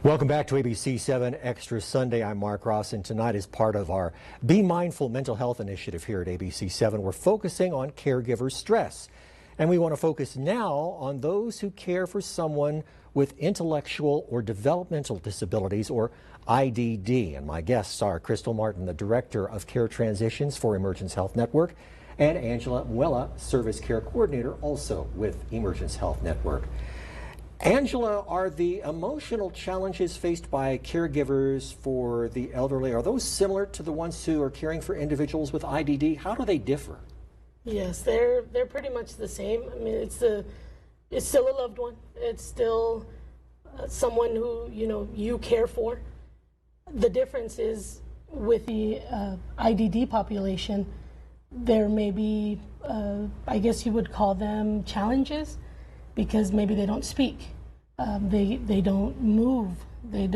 Welcome back to ABC-7 Extra Sunday. I'm Mark Ross, and tonight is part of our Be Mindful Mental Health Initiative here at ABC-7. We're focusing on caregiver stress, and we want to focus now on those who care for someone with intellectual or developmental disabilities, or IDD. And my guests are Crystal Martin, the Director of Care Transitions for Emergence Health Network, and Angela Muella, Service Care Coordinator, also with Emergence Health Network. Angela, are the emotional challenges faced by caregivers for the elderly, are those similar to the ones who are caring for individuals with IDD? How do they differ? Yes, they're pretty much the same. I mean, it's still a loved one. It's still someone who you care for. The difference is with the IDD population, there may be, I guess you would call them challenges, because maybe they don't speak, they don't move, they're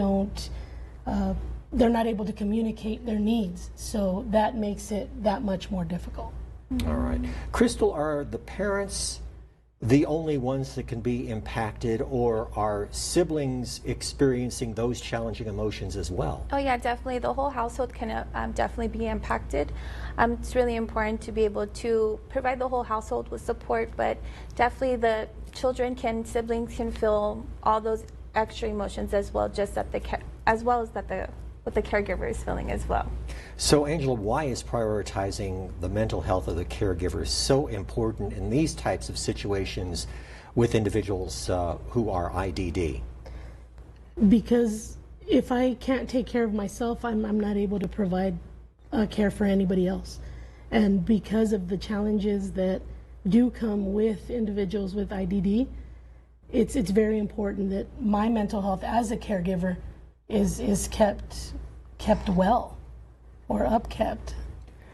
not able to communicate their needs. So that makes it that much more difficult. All right. Crystal, are the parents the only ones that can be impacted, or are siblings experiencing those challenging emotions as well? Oh yeah, definitely. The whole household can definitely be impacted. It's really important to be able to provide the whole household with support, but definitely the siblings can feel all those extra emotions as well, what the caregiver is feeling as well. So Angela, why is prioritizing the mental health of the caregiver so important in these types of situations with individuals who are IDD? Because if I can't take care of myself, I'm not able to provide care for anybody else. And because of the challenges that do come with individuals with IDD, it's very important that my mental health as a caregiver is kept well, or upkept.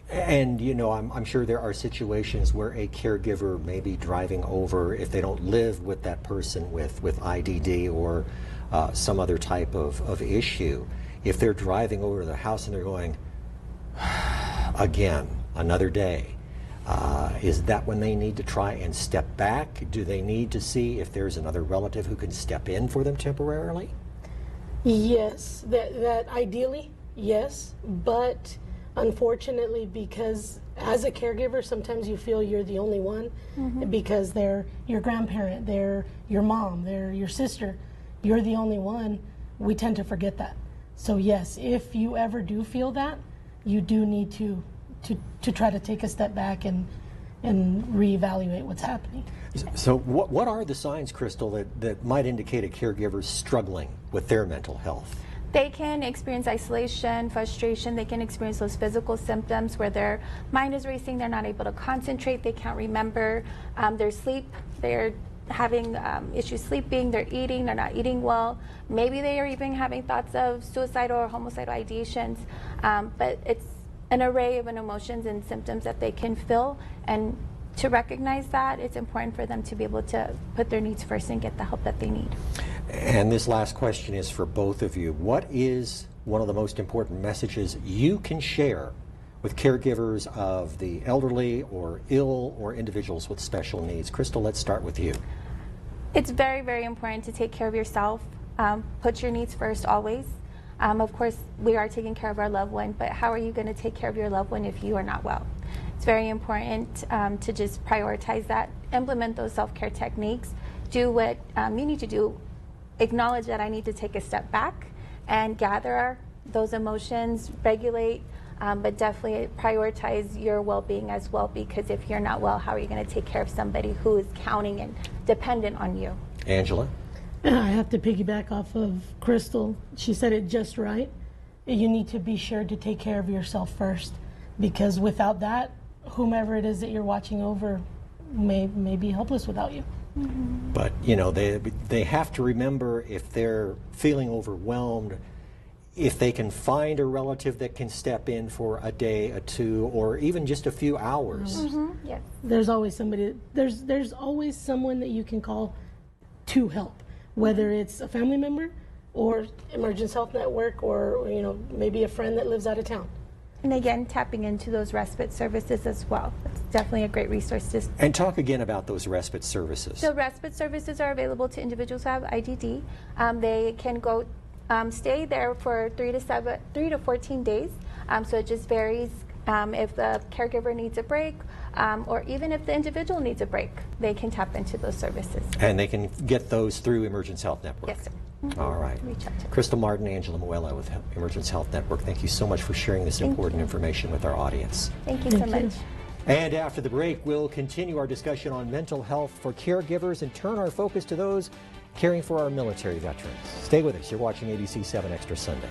And I'm sure there are situations where a caregiver may be driving over, if they don't live with that person with IDD or some other type of issue. If they're driving over to the house and they're going, again, another day, is that when they need to try and step back? Do they need to see if there's another relative who can step in for them temporarily? Yes, that ideally, yes, but unfortunately, because as a caregiver, sometimes you feel you're the only one, because they're your grandparent, they're your mom, they're your sister, you're the only one. We tend to forget that. So yes, if you ever do feel that, you do need to try to take a step back and reevaluate what's happening. So what are the signs, Crystal, that might indicate a caregiver struggling with their mental health? They can experience isolation, frustration. They can experience those physical symptoms where their mind is racing, they're not able to concentrate, they can't remember their sleep, they're having issues sleeping, they're not eating well. Maybe they are even having thoughts of suicidal or homicidal ideations, but it's an array of emotions and symptoms that they can feel, and to recognize that, it's important for them to be able to put their needs first and get the help that they need. And this last question is for both of you. What is one of the most important messages you can share with caregivers of the elderly or ill or individuals with special needs? Crystal, let's start with you. It's very, very important to take care of yourself. Put your needs first always. Of course, we are taking care of our loved one, but how are you going to take care of your loved one if you are not well? It's very important to just prioritize that, implement those self-care techniques, do what you need to do, acknowledge that I need to take a step back and gather those emotions, regulate, but definitely prioritize your well-being as well, because if you're not well, how are you going to take care of somebody who is counting and dependent on you? Angela? I have to piggyback off of Crystal. She said it just right. You need to be sure to take care of yourself first, because without that, whomever it is that you're watching over may be helpless without you. But they have to remember, if they're feeling overwhelmed, if they can find a relative that can step in for a day, or two, or even just a few hours. Yes. There's always somebody. There's always someone that you can call to help, whether it's a family member or Emergence Health Network, or maybe a friend that lives out of town. And again, tapping into those respite services as well. It's definitely a great resource. And talk again about those respite services. So respite services are available to individuals who have IDD. They can go stay there for 3 to 14 days. So it just varies if the caregiver needs a break, or even if the individual needs a break, they can tap into those services. And they can get those through Emergence Health Network? Yes, sir. All right. Reach out to them. Crystal Martin, Angela Muella with Emergence Health Network, thank you so much for sharing this important information with our audience. Thank you so much. And after the break, we'll continue our discussion on mental health for caregivers and turn our focus to those caring for our military veterans. Stay with us. You're watching ABC 7 Extra Sunday.